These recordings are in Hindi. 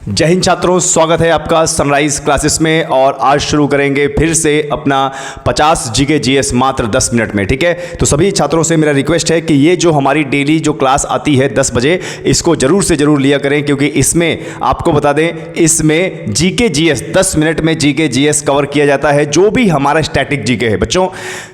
जय हिंद छात्रों, स्वागत है आपका सनराइज क्लासेस में। और आज शुरू करेंगे फिर से अपना 50 जीके जीएस मात्र 10 मिनट में। ठीक है, तो सभी छात्रों से मेरा रिक्वेस्ट है कि ये जो हमारी डेली जो क्लास आती है 10 बजे, इसको जरूर से जरूर लिया करें, क्योंकि इसमें आपको बता दें, इसमें जीके जीएस 10 मिनट में जीके जीएस कवर किया जाता है। जो भी हमारा स्टैटिक जीके है बच्चों,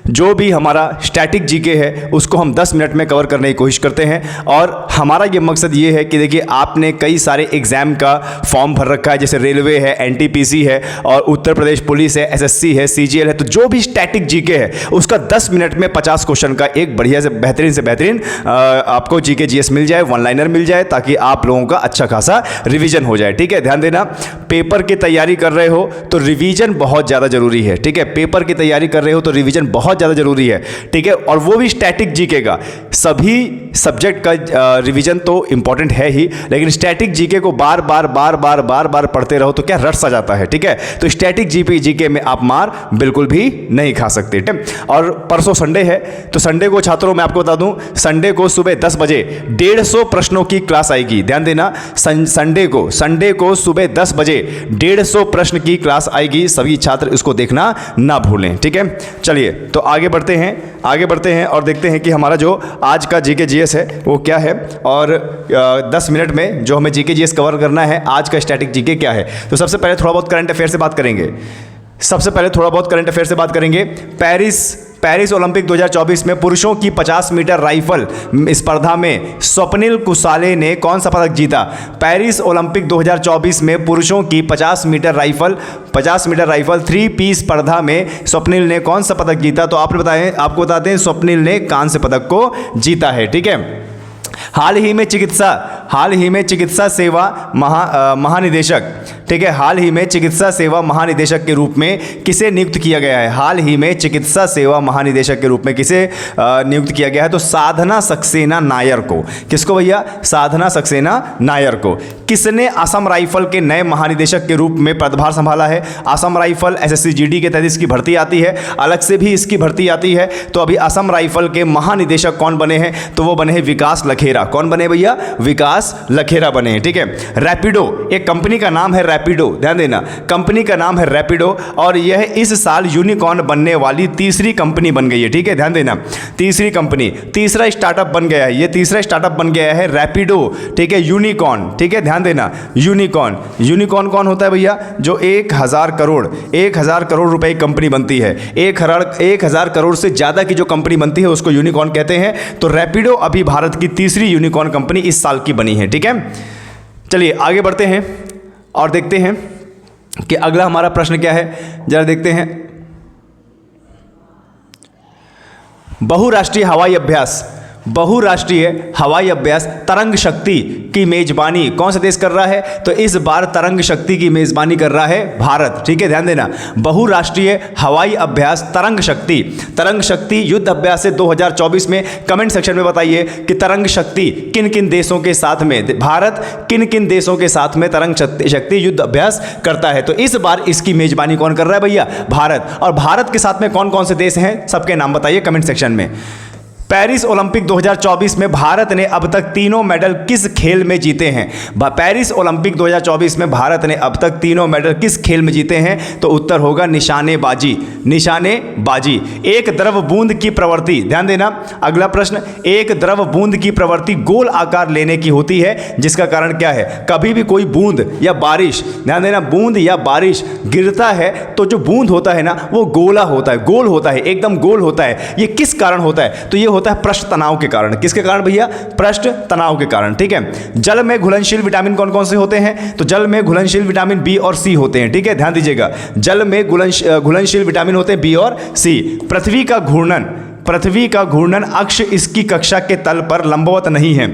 जो भी हमारा स्टैटिक जीके है उसको हम 10 मिनट में कवर करने की कोशिश करते हैं। और हमारा ये मकसद ये है कि देखिए, आपने कई सारे एग्जाम का फॉर्म भर रखा है, जैसे रेलवे है, एनटीपीसी है, और उत्तर प्रदेश पुलिस है, एसएससी है, सीजीएल है। तो जो भी स्टैटिक जीके है उसका 10 मिनट में 50 क्वेश्चन का एक बढ़िया से बेहतरीन आपको जीके जीएस मिल जाए, वन लाइनर मिल जाए, ताकि आप लोगों का अच्छा खासा रिवीजन हो जाए। ठीक है, ध्यान देना, पेपर की तैयारी कर रहे हो तो रिवीजन बहुत ज़्यादा जरूरी है। ठीक है, पेपर की तैयारी कर रहे हो तो रिवीजन बहुत ज़्यादा जरूरी है। ठीक है, और वो भी स्टैटिक जीके का। सभी सब्जेक्ट का रिवीजन तो इंपॉर्टेंट है ही, लेकिन स्टैटिक जीके को बार बार पढ़ते रहो तो क्या रट सा जाता है। ठीक है, तो स्टैटिक जीके में आप मार बिल्कुल भी नहीं खा सकते। ठीक है, और परसों संडे है, तो संडे को छात्रों मैं आपको बता दूं, संडे को सुबह 10 बजे 150 प्रश्नों की क्लास आएगी। ध्यान देना, संडे को सुबह 10 बजे 150 प्रश्न की क्लास आएगी। सभी छात्र इसको देखना ना भूलें। ठीक है, चलिए तो आगे बढ़ते हैं और देखते हैं कि हमारा जो आज का जीके जीएस है वो क्या है, और 10 मिनट में जो हमें जीके जीएस कवर करना है, आज का स्टैटिक जीके क्या है। तो सबसे पहले थोड़ा बहुत करंट अफेयर से बात करेंगे। पेरिस ओलंपिक 2024 में पुरुषों की 50 मीटर राइफल स्पर्धा में स्वप्निल कुसाले ने कौन सा पदक जीता। पेरिस ओलंपिक 2024 में पुरुषों की 50 मीटर राइफल 3 पीस स्पर्धा में स्वप्निल ने कौन सा पदक जीता। तो आपको बताते हैं, स्वप्निल ने कांस्य पदक को जीता है। ठीक है, हाल ही में चिकित्सा सेवा महानिदेशक, ठीक है, हाल ही में चिकित्सा सेवा महानिदेशक के रूप में किसे नियुक्त किया गया है। हाल ही में चिकित्सा सेवा महानिदेशक के रूप में किसे नियुक्त किया गया है। तो साधना सक्सेना नायर को। किसको भैया? साधना सक्सेना नायर को। किसने असम राइफल के नए महानिदेशक के रूप में पदभार संभाला है। असम राइफल एसएससी जीडी के तहत इसकी भर्ती आती है, अलग से भी इसकी भर्ती आती है। तो अभी असम राइफल के महानिदेशक कौन बने हैं? तो वो बने हैं विकास लखेरा। कौन बने भैया? विकास लखेरा बने हैं। ठीक है, रैपिडो, एक कंपनी का नाम है रैपिडो। ध्यान देना, कंपनी का नाम है रैपिडो, और यह इस साल यूनिकॉर्न बनने वाली तीसरी कंपनी बन गई है। ठीक है, ध्यान देना, तीसरी कंपनी, तीसरा स्टार्टअप बन गया है। ये तीसरा स्टार्टअप बन गया है रैपिडो। ठीक है, यूनिकॉर्न। ठीक है, ध्यान देना, यूनिकॉर्न कौन होता है भैया? जो 1000 करोड़ रुपए की कंपनी बनती है। 1000 करोड़ से ज्यादा की जो कंपनी बनती है उसको यूनिकॉर्न कहते हैं। तो रैपिडो अभी भारत की तीसरी यूनिकॉर्न कंपनी इस साल की बनी है। ठीक है, चलिए आगे बढ़ते हैं और देखते हैं कि अगला हमारा प्रश्न क्या है। जरा देखते हैं, बहुराष्ट्रीय हवाई अभ्यास तरंग शक्ति की मेजबानी कौन सा देश कर रहा है। तो इस बार तरंग शक्ति की मेजबानी कर रहा है भारत। ठीक है, ध्यान देना, बहुराष्ट्रीय हवाई अभ्यास तरंग शक्ति युद्ध अभ्यास है 2024 में। कमेंट सेक्शन में बताइए कि तरंग शक्ति किन किन देशों के साथ में, भारत किन किन देशों के साथ में तरंग शक्ति युद्ध अभ्यास करता है। तो इस बार इसकी मेजबानी कौन कर रहा है भैया? भारत। और भारत के साथ में कौन कौन से देश हैं, सबके नाम बताइए कमेंट सेक्शन में। पेरिस ओलंपिक 2024 में भारत ने अब तक तीनों मेडल किस खेल में जीते हैं। पेरिस ओलंपिक 2024 में भारत ने अब तक तीनों मेडल किस खेल में जीते हैं। तो उत्तर होगा निशानेबाजी। एक द्रव बूंद की प्रवृत्ति, ध्यान देना, अगला प्रश्न, एक द्रव बूंद की प्रवृत्ति गोल आकार लेने की होती है, जिसका कारण क्या है। कभी भी कोई बूंद या बारिश, ध्यान देना, बूंद या बारिश गिरता है तो जो बूंद होता है ना, वो गोल होता है, एकदम गोल होता है। ये किस कारण होता है? तो ये होता है पृष्ठ तनाव के कारण। किसके कारण भैया? पृष्ठ तनाव के कारण। ठीक है, जल में घुलनशील विटामिन कौन कौन से होते हैं। तो जल में घुलनशील विटामिन बी और सी होते हैं। ठीक है, ध्यान दीजिएगा, जल में घुलनशील विटामिन होते हैं बी और सी। पृथ्वी का घूर्णन अक्ष इसकी कक्षा के तल पर लंबवत नहीं है।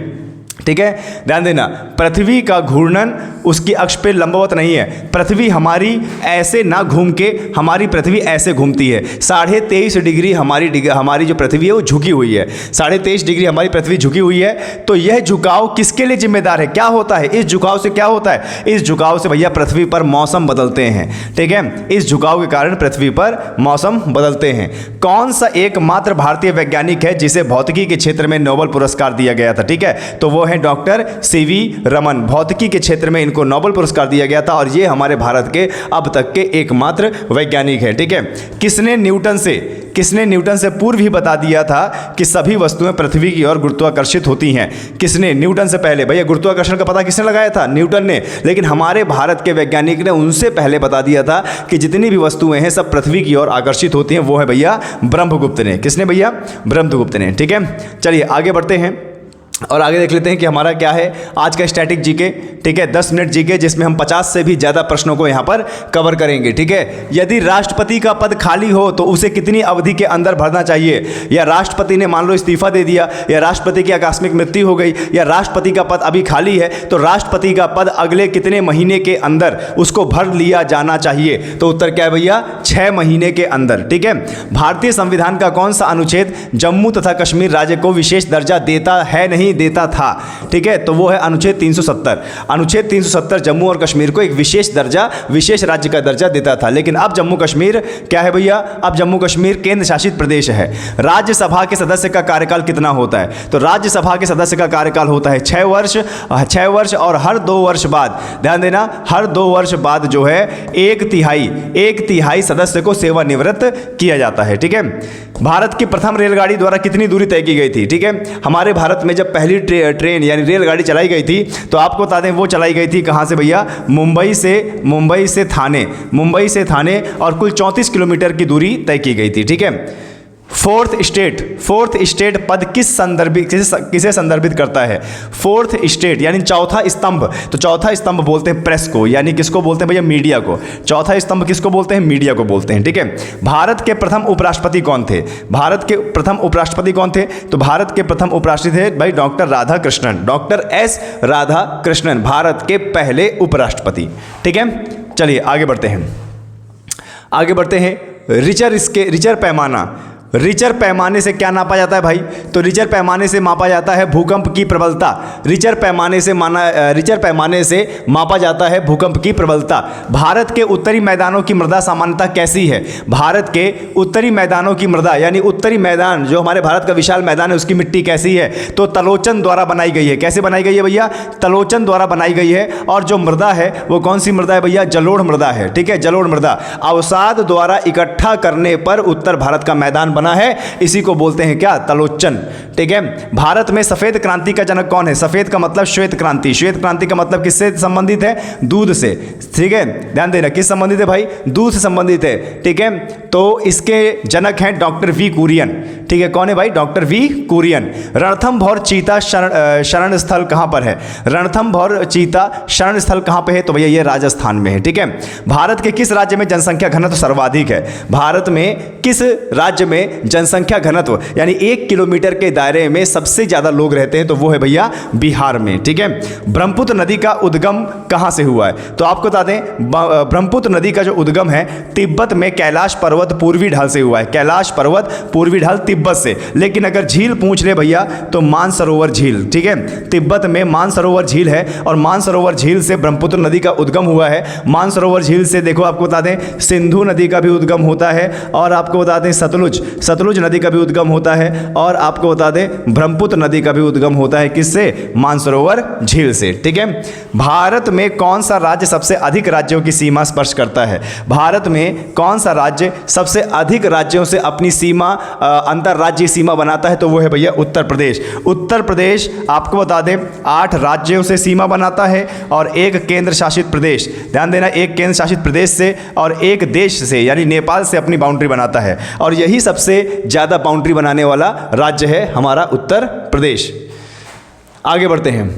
ठीक है, ध्यान देना, पृथ्वी का घूर्णन उसकी अक्ष पे लंबवत नहीं है। पृथ्वी हमारी ऐसे ना घूम के, हमारी पृथ्वी ऐसे घूमती है। 23.5 डिग्री हमारी जो पृथ्वी है वो झुकी हुई है। 23.5 डिग्री हमारी पृथ्वी झुकी हुई है। तो यह झुकाव किसके लिए जिम्मेदार है? क्या होता है इस झुकाव से? क्या होता है इस झुकाव से भैया? पृथ्वी पर मौसम बदलते हैं। ठीक है, इस झुकाव के कारण पृथ्वी पर मौसम बदलते हैं। कौन सा एकमात्र भारतीय वैज्ञानिक है जिसे भौतिकी के क्षेत्र में नोबेल पुरस्कार दिया गया था? ठीक है, तो वो हैं डॉक्टर सीवी रमन। भौतिकी के क्षेत्र में इनको नोबेल पुरस्कार दिया गया था और ये हमारे भारत के अब तक के एकमात्र वैज्ञानिक हैं, ठीक है। किसने न्यूटन से पूर्व ही बता दिया था कि सभी वस्तुएं पृथ्वी की ओर गुरुत्वाकर्षित होती हैं? किसने? न्यूटन से पहले। भैया गुरुत्वाकर्षण का पता किसने लगाया था? न्यूटन ने। लेकिन हमारे भारत के वैज्ञानिक ने उनसे पहले बता दिया था कि जितनी भी वस्तुएं हैं सब पृथ्वी की ओर आकर्षित होती हैं। वो है भैया ब्रह्मगुप्त ने। किसने भैया? ब्रह्मगुप्त ने, ठीक है। चलिए आगे बढ़ते हैं और आगे देख लेते हैं कि हमारा क्या है आज का स्टैटिक जीके, ठीक है। 10 मिनट जीके जिसमें हम 50 से भी ज़्यादा प्रश्नों को यहाँ पर कवर करेंगे, ठीक है। यदि राष्ट्रपति का पद खाली हो तो उसे कितनी अवधि के अंदर भरना चाहिए? या राष्ट्रपति ने मान लो इस्तीफा दे दिया, या राष्ट्रपति की आकस्मिक मृत्यु हो गई, या राष्ट्रपति का पद अभी खाली है, तो राष्ट्रपति का पद अगले कितने महीने के अंदर उसको भर लिया जाना चाहिए? तो उत्तर क्या है भैया? 6 महीने के अंदर, ठीक है। भारतीय संविधान का कौन सा अनुच्छेद जम्मू तथा कश्मीर राज्य को विशेष दर्जा देता है, नहीं देता था? ठीक है, तो वो है अनुच्छेद 370। अनुच्छेद 370 जम्मू और कश्मीर को एक विशेष दर्जा, विशेष राज्य का दर्जा देता था। लेकिन अब जम्मू कश्मीर क्या है भैया? अब जम्मू कश्मीर केंद्र शासित प्रदेश है। राज्यसभा के सदस्य का कार्यकाल कितना होता है? तो राज्यसभा के सदस्य का कार्यकाल होता है 6 वर्ष, 6 वर्ष और हर 2 वर्ष बाद, ध्यान देना, हर 2 वर्ष बाद जो है 1/3 सदस्य को सेवानिवृत्त किया जाता है, ठीक है। भारत की प्रथम रेलगाड़ी द्वारा कितनी दूरी तय की गई थी? ठीक है, हमारे भारत में जब पहली ट्रेन यानी रेलगाड़ी चलाई गई थी तो आपको बता दें वो चलाई गई थी कहाँ से भैया? मुंबई से थाने और कुल 34 किलोमीटर की दूरी तय की गई थी, ठीक है। फोर्थ स्टेट पद किसे संदर्भित करता है? फोर्थ स्टेट यानी चौथा स्तंभ। तो चौथा स्तंभ बोलते हैं प्रेस को, यानी किसको बोलते हैं भैया? मीडिया को। चौथा स्तंभ किसको बोलते हैं? मीडिया को बोलते हैं, ठीक है। भारत के प्रथम उपराष्ट्रपति कौन थे? भारत के प्रथम उपराष्ट्रपति कौन थे? तो भारत के प्रथम उपराष्ट्रपति थे भाई doctor Radhakrishnan, doctor S Radhakrishnan, Bharat के पहले उपराष्ट्रपति, ठीक है। चलिए आगे बढ़ते हैं। रिचर पैमाने से क्या नापा जाता है भाई? तो रिचर पैमाने से मापा जाता है भूकंप की प्रबलता। रिचर पैमाने से मापा जाता है भूकंप की प्रबलता। भारत के उत्तरी मैदानों की मृदा सामान्यता कैसी है? भारत के उत्तरी मैदानों की मृदा यानी उत्तरी मैदान जो हमारे भारत का विशाल मैदान है उसकी मिट्टी कैसी है? तो तलोचन द्वारा बनाई गई है। कैसे बनाई गई है भैया? तलोचन द्वारा बनाई गई है। और जो मृदा है वो कौन सी मृदा है भैया? जलोढ़ मृदा है, ठीक है, जलोढ़ मृदा। अवसाद द्वारा इकट्ठा करने पर उत्तर भारत का मैदान बना है, इसी को बोलते हैं क्या? तलोचन, ठीक है। भारत में सफेद क्रांति का जनक कौन है? सफेद का मतलब श्वेत क्रांति। श्वेत क्रांति का मतलब किससे संबंधित है? दूध से, ठीक है, ध्यान देना। किस संबंधित है भाई? दूध से संबंधित है, ठीक है। तो इसके जनक हैं डॉक्टर वी कुरियन, ठीक है। कौन है भाई? Doctor V Kurien. रणथंभौर चीता शरण स्थल कहां पर है? रणथंभौर चीता शरण स्थल कहां पे है? तो भैया ये राजस्थान में है, ठीक है। भारत के किस राज्य में जनसंख्या घनत्व सर्वाधिक है? भारत में किस राज्य में जनसंख्या घनत्व यानी 1 किलोमीटर के दायरे में सबसे ज्यादा लोग रहते हैं? तो वो है भैया बिहार में, ठीक है। ब्रह्मपुत्र नदी का उद्गम कहां से हुआ है? तो आपको बता दें ब्रह्मपुत्र नदी का जो उद्गम है तिब्बत में कैलाश पर्वत पूर्वी ढाल से हुआ है। कैलाश पर्वत पूर्वी ढाल तिब्बत से। लेकिन अगर झील पूछ ले भैया तो मानसरोवर झील, ठीक है, तिब्बत में मानसरोवर झील है और मानसरोवर झील से ब्रह्मपुत्र नदी का उद्गम हुआ है। मानसरोवर झील से देखो आपको बता दें सिंधु नदी का भी उद्गम होता है और आपको बता दें सतलुज नदी का भी उद्गम होता है और आपको बता दें ब्रह्मपुत्र नदी का भी उद्गम होता है। किससे? मानसरोवर झील से, ठीक है। भारत में कौन सा राज्य सबसे अधिक राज्यों की सीमा स्पर्श करता है? भारत में कौन सा राज्य सबसे अधिक राज्यों से अपनी सीमा अंतरराज्यीय सीमा बनाता है? तो वो है भैया उत्तर प्रदेश। उत्तर प्रदेश आपको बता दें 8 राज्यों से सीमा बनाता है और 1 केंद्र शासित प्रदेश, ध्यान देना, 1 केंद्र शासित प्रदेश से और 1 देश से यानी नेपाल से अपनी बाउंड्री बनाता है। और यही सबसे ज्यादा बाउंड्री बनाने वाला राज्य है हमारा उत्तर प्रदेश। आगे बढ़ते हैं।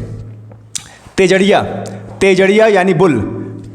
तेजड़िया यानी बुल,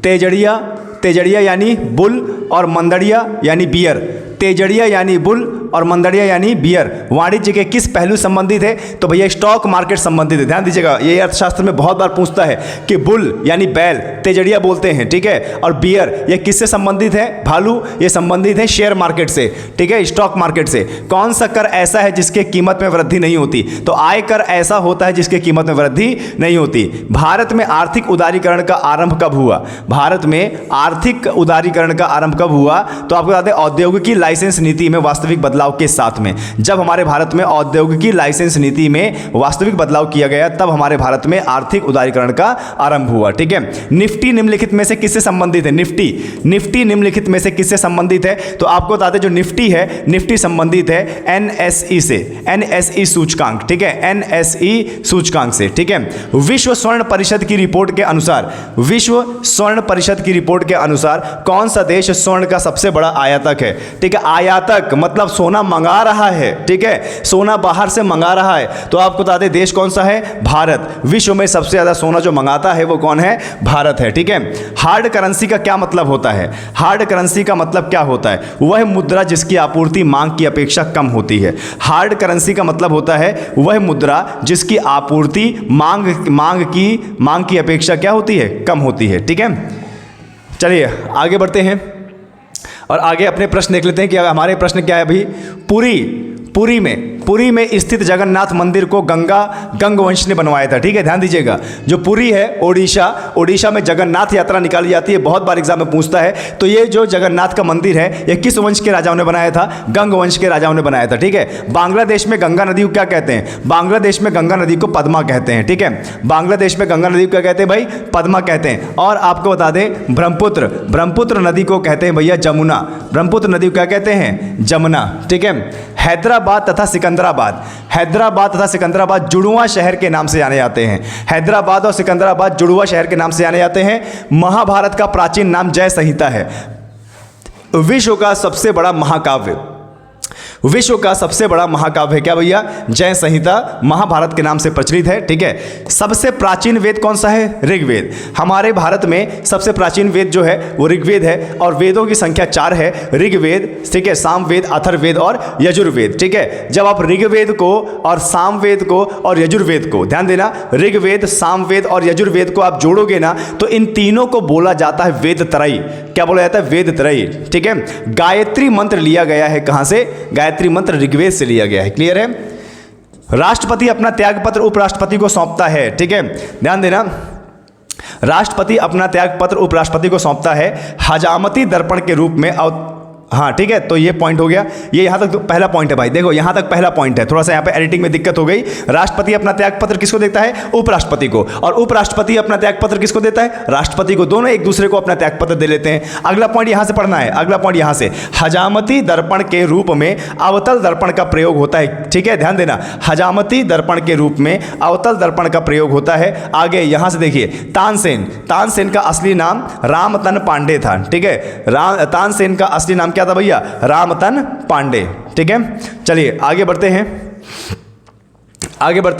तेजड़िया यानी बुल और मंदड़िया यानी बियर। तेजड़िया यानी बुल और मंदड़िया यानी बियर वाणिज्य के किस पहलू संबंधित है? तो भैया स्टॉक मार्केट संबंधित है। ध्यान दीजिएगा, ये अर्थशास्त्र में बहुत बार पूछता है कि बुल यानी बैल तेजड़िया बोलते हैं, ठीक है, और बियर ये किससे संबंधित है? भालू, ये संबंधित है शेयर मार्केट से, ठीक है, स्टॉक मार्केट से। कौन सा कर ऐसा है जिसके कीमत में वृद्धि नहीं होती? तो आय कर ऐसा होता है जिसके कीमत में वृद्धि नहीं होती। भारत में आर्थिक उदारीकरण का आरंभ कब हुआ? भारत में आर्थिक उदारीकरण का आरंभ कब हुआ? तो आपको बता दें औद्योगिक लाइसेंस नीति में वास्तविक बदलाव बदलाव के साथ में, जब हमारे भारत में औद्योगिकी लाइसेंस नीति में वास्तविक बदलाव किया गया, तब हमारे भारत में आर्थिक उदारीकरण का आरंभ हुआ। ठीक है, निफ्टी निम्नलिखित में से किससे संबंधित है? निफ्टी निम्नलिखित में से किससे संबंधित है? तो आपको बता दें, जो निफ्टी है, निफ्टी संबंधित है एनएसई से, एनएसई सूचकांक। ठीक है, एनएसई सूचकांक से। ठीक है, विश्व स्वर्ण परिषद की रिपोर्ट के अनुसार, विश्व स्वर्ण परिषद की रिपोर्ट के अनुसार कौन सा देश स्वर्ण का सबसे बड़ा आयातक है? ठीक है, आयातक मतलब सोना मंगा रहा है। ठीक है, सोना बाहर से मंगा रहा है, तो आपको बता दें देश कौन सा है? भारत। विश्व में सबसे ज्यादा सोना जो मंगाता है वो कौन है? भारत है। ठीक है, हार्ड करेंसी का क्या मतलब होता है? हार्ड करेंसी का मतलब क्या होता है? वह मुद्रा जिसकी आपूर्ति मांग की अपेक्षा कम होती है। हार्ड करेंसी का मतलब होता है वह मुद्रा जिसकी आपूर्ति मांग की अपेक्षा क्या होती है? कम होती है। ठीक है, चलिए आगे बढ़ते हैं और आगे अपने प्रश्न देख लेते हैं कि हमारे प्रश्न क्या है अभी। पुरी में स्थित जगन्नाथ मंदिर को गंगवंश ने बनवाया था। ठीक है, ध्यान दीजिएगा, जो पुरी है ओडिशा में जगन्नाथ यात्रा निकाली जाती है, बहुत बार एग्जाम में पूछता है। तो ये जो जगन्नाथ का मंदिर है, ये किस वंश के राजाओं ने बनाया था? गंगवंश के राजाओं ने बनाया था। ठीक है, बांग्लादेश में गंगा नदी को क्या कहते हैं? बांग्लादेश में गंगा नदी को पद्मा कहते हैं। ठीक है, बांग्लादेश में गंगा नदी को क्या कहते हैं भाई? पद्मा कहते हैं। और आपको बता दें, ब्रह्मपुत्र नदी को कहते हैं भैया जमुना। ब्रह्मपुत्र नदी को क्या कहते हैं? जमुना। ठीक है, हैदराबाद तथा सिकंदराबाद जुड़वा शहर के नाम से जाने जाते हैं। हैदराबाद और सिकंदराबाद जुड़वा शहर के नाम से जाने जाते हैं। महाभारत का प्राचीन नाम जय संहिता है। विश्व का सबसे बड़ा महाकाव्य है क्या भैया? जय संहिता महाभारत के नाम से प्रचलित है। ठीक है, सबसे प्राचीन वेद कौन सा है? ऋग्वेद। हमारे भारत में सबसे प्राचीन वेद जो है वो ऋग्वेद है, और वेदों की संख्या 4 है। ऋग्वेद, ठीक है, सामवेद, अथर्ववेद और यजुर्वेद। ठीक है, जब आप ऋग्वेद को और सामवेद को और यजुर्वेद को, ध्यान देना, ऋग्वेद, सामवेद और यजुर्वेद को आप जोड़ोगे ना, तो इन तीनों को बोला जाता है वेद त्रयी। क्या बोला जाता है? वेद त्रयी। ठीक है, गायत्री मंत्र लिया गया है कहां से? गायत्री मंत्र ऋग्वेद से लिया गया है। क्लियर है? राष्ट्रपति अपना त्यागपत्र उपराष्ट्रपति को सौंपता है। ठीक है, ध्यान देना, राष्ट्रपति अपना त्यागपत्र उपराष्ट्रपति को सौंपता है हजामती दर्पण के रूप में। हाँ ठीक है, तो ये पॉइंट हो गया। ये यहाँ तक तो पहला पॉइंट है भाई, देखो यहाँ तक पहला पॉइंट है। थोड़ा सा यहाँ पे एडिटिंग में दिक्कत हो गई। राष्ट्रपति अपना त्यागपत्र किसको देता है? उपराष्ट्रपति को। और उपराष्ट्रपति अपना त्यागपत्र किसको देता है? राष्ट्रपति को। दोनों एक दूसरे को अपना त्यागपत्र दे लेते हैं। अगला पॉइंट यहाँ से पढ़ना है। अगला पॉइंट यहाँ से, हजामती दर्पण के रूप में अवतल दर्पण का प्रयोग होता है। ठीक है, ध्यान देना, हजामती दर्पण के रूप में अवतल दर्पण का प्रयोग होता है। आगे यहाँ से देखिए, तानसेन का असली नाम रामतन पांडे था। ठीक है, तानसेन का असली नाम क्या था भैया? रामतन पांडे। ठीक है, चलिए आगे बढ़ते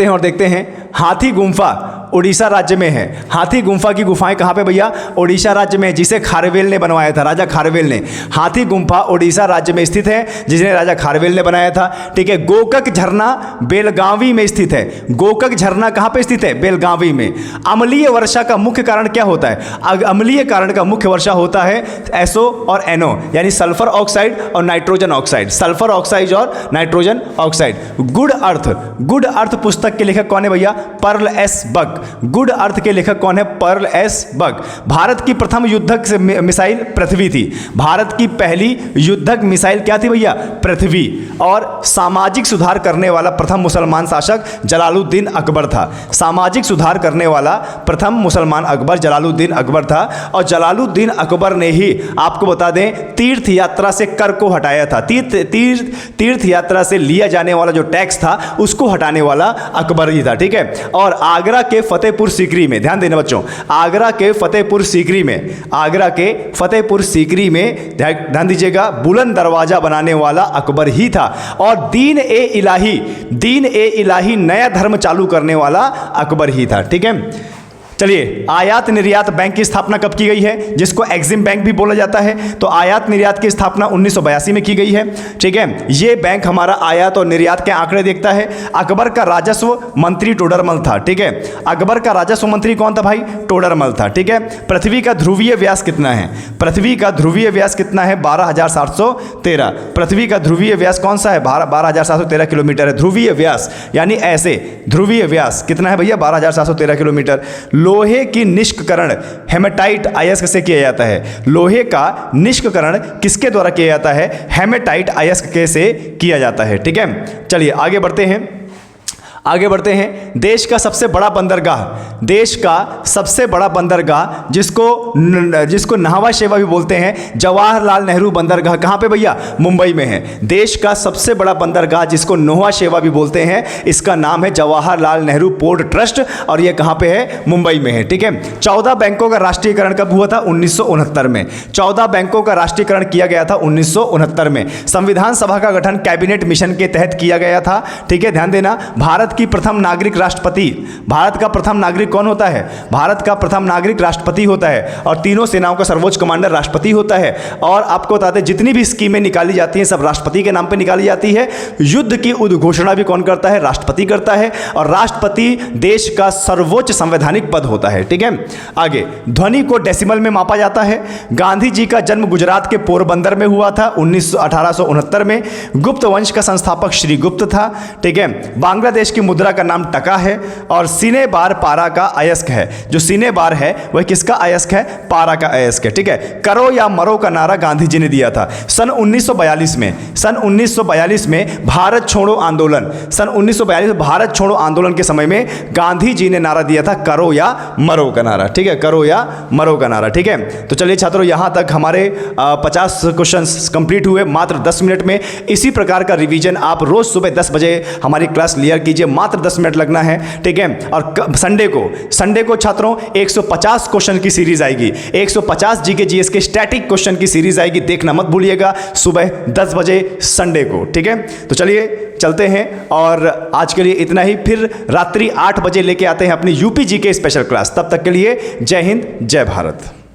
हैं और देखते हैं हाथी गुम्फा उड़ीसा राज्य में है। हाथी गुम्फा की गुफाएं कहाँ पे भैया? उड़ीसा राज्य में, जिसे खारवेल ने बनवाया था, राजा खारवेल ने। हाथी गुम्फा उड़ीसा राज्य में स्थित है, जिसे राजा खारवेल ने बनाया था। ठीक है, गोकक झरना बेलगावी में स्थित है। गोकक झरना कहाँ पे स्थित है? बेलगावी में। अम्लीय वर्षा का मुख्य कारण क्या होता है? अम्लीय कारण का मुख्य वर्षा होता है SO और NO, यानी सल्फर ऑक्साइड और नाइट्रोजन ऑक्साइड। सल्फर ऑक्साइड और नाइट्रोजन ऑक्साइड। गुड अर्थ पुस्तक के लेखक कौन है भैया? Pearl S Buck. Good earth के लेखक कौन है? पर्ल एस बक। भारत की प्रथम युद्धक मिसाइल पृथ्वी थी। भारत की पहली युद्धक मिसाइल क्या थी भैया? पृथ्वी। और सामाजिक सुधार करने वाला प्रथम मुसलमान शासक जलालुद्दीन अकबर था। सामाजिक सुधार करने वाला प्रथम मुसलमान अकबर जलालुद्दीन अकबर था। और जलालुद्दीन अकबर ने ही, आपको बता दें, तीर्थ यात्रा से कर को हटाया था। तीर्थ यात्रा से लिया जाने वाला जो टैक्स था उसको हटाने वाला अकबर ही था। ठीक है, और आगरा के फतेहपुर सीकरी में, ध्यान देना बच्चों, आगरा के फतेहपुर सीकरी में ध्यान दीजिएगा, बुलंद दरवाजा बनाने वाला अकबर ही था। और दीन ए इलाही नया धर्म चालू करने वाला अकबर ही था। ठीक है, चलिए, आयात निर्यात बैंक की स्थापना कब की गई है? जिसको एग्जिम बैंक भी बोला जाता है। तो आयात निर्यात की स्थापना 1982 में की गई है। ठीक है, ये बैंक हमारा आयात और निर्यात के आंकड़े देखता है। अकबर का राजस्व मंत्री टोडरमल था। ठीक है, अकबर का राजस्व मंत्री कौन था भाई? टोडरमल था। ठीक है, पृथ्वी का ध्रुवीय व्यास कितना है? पृथ्वी का ध्रुवीय व्यास कितना है? 12,713। पृथ्वी का ध्रुवीय व्यास कौन सा है? 12,713 किलोमीटर है ध्रुवीय व्यास, यानी ऐसे ध्रुवीय व्यास कितना है भैया? 12,713 किलोमीटर। लोहे की निष्करण हेमेटाइट अयस्क से किया जाता है। लोहे का निष्करण किसके द्वारा किया जाता है? हेमेटाइट अयस्क से किया जाता है। ठीक है, चलिए आगे बढ़ते हैं। देश का सबसे बड़ा बंदरगाह, देश का सबसे बड़ा बंदरगाह जिसको नाहवा शेवा भी बोलते हैं, जवाहरलाल नेहरू बंदरगाह कहाँ पे भैया? मुंबई में है। देश का सबसे बड़ा बंदरगाह जिसको नोवा शेवा भी बोलते हैं, इसका नाम है जवाहरलाल नेहरू पोर्ट ट्रस्ट और ये कहाँ पे है? मुंबई में है। ठीक है, 14 बैंकों का राष्ट्रीयकरण कब हुआ था? 1969 में। 14 बैंकों का राष्ट्रीयकरण किया गया था 1969 में। संविधान सभा का गठन कैबिनेट मिशन के तहत किया गया था। ठीक है, ध्यान देना। भारत की प्रथम नागरिक राष्ट्रपति, भारत का प्रथम नागरिक कौन होता है? भारत का प्रथम नागरिक राष्ट्रपति होता है और तीनों सेनाओं का सर्वोच्च कमांडर राष्ट्रपति होता है। और आपको बताते हैं जितनी भी स्कीमें निकाली जाती हैं सब राष्ट्रपति के नाम पे निकाली जाती है। युद्ध की उद्घोषणा भी कौन करता है? राष्ट्रपति करता है। और राष्ट्रपति देश का सर्वोच्च संवैधानिक पद होता है। ठीक है, आगे ध्वनि को डेसिमल में मापा जाता है। गांधी जी का जन्म गुजरात के पोरबंदर में हुआ था 1869 में। गुप्त वंश का संस्थापक श्री गुप्त था। ठीक है, बांग्लादेश की मुद्रा का नाम टका है और सीने बार पारा का अयस्क है। जो सीने बार है वह किसका अयस्क है? पारा का अयस्क है। ठीक है, करो या मरो का नारा गांधी जी ने दिया था सन 1942 में भारत छोड़ो आंदोलन, सन 1942 भारत छोड़ो आंदोलन के समय में गांधी जी ने नारा दिया था करो या मरो का नारा। ठीक है, करो या मरो का नारा। ठीक है, तो चलिए छात्रों यहां तक हमारे 50 क्वेश्चंस कंप्लीट हुए मात्र 10 मिनट में। इसी प्रकार का रिवीजन आप रोज सुबह 10 बजे हमारी क्लास लिया कीजिए, मात्र 10 मिनट लगना है। ठीक है, और संडे को छात्रों 150 क्वेश्चन की सीरीज आएगी, 150 जीके जीएस के स्टैटिक क्वेश्चन की सीरीज आएगी, देखना मत भूलिएगा सुबह 10 बजे संडे को। ठीक है, तो चलिए चलते हैं और आज के लिए इतना ही। फिर रात्रि 8 बजे लेके आते हैं अपनी यूपी जीके स्पेशल क्लास। तब तक के लिए जय हिंद, जय भारत।